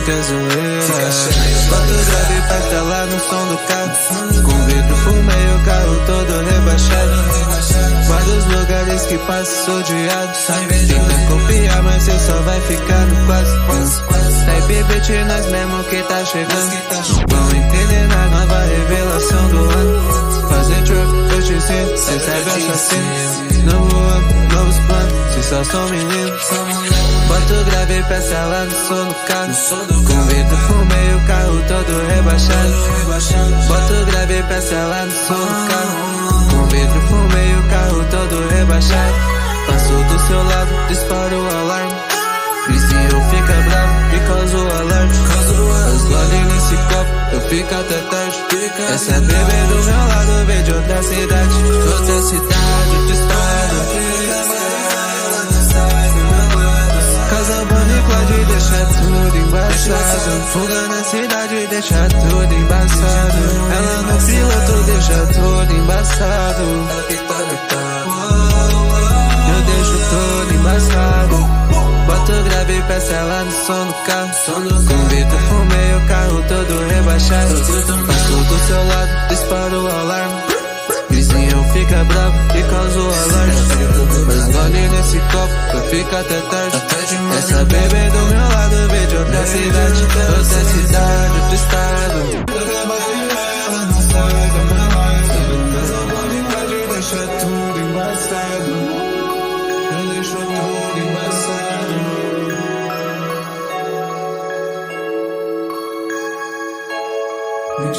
fica zoeira. Boto grave pra estalar no som do carro. Com vidro fumei o carro todo rebaixado. Vários lugares que passo sou odiado. Tenta copiar, mas cê só vai ficar no quase. Type beat nós mesmo que tá chegando. Vão entender na nova revelação do ano. Fazer truck, eu te ensino, cê sabe assassino. Novo ano, novos planos, cê só são meninos. Boto grave pra estalar no som do carro. Com vidro fumei o carro todo rebaixado. Boto grave pra estalar no som do carro. Com vidro fumei o carro todo rebaixado. Passo do seu lado, disparo o alarme. Vizinho fica bravo e causa o alarme. As lolly nesse copo, eu fico até tarde. Essa bebê do meu lado vem de outra cidade. Outra cidade, outro estado. Casa Bonnie deixa tudo embaçado. Fuga na cidade deixa tudo embaçado. Ela no piloto deixa tudo embaçado. Eu deixo tudo embaçado. Boto grave pra ela no som do carro. Com vidro fumei o carro todo rebaixado. Passo do seu lado, disparo o alarme. Vizinho fica bravo e causa o alarme. Mas gole nesse copo, eu fico até tarde. Essa bebê do meu lado veio de outra cidade. Outra cidade, outro estado. Deixa tudo embaçado. Eu deixo tudo embaçado. Mix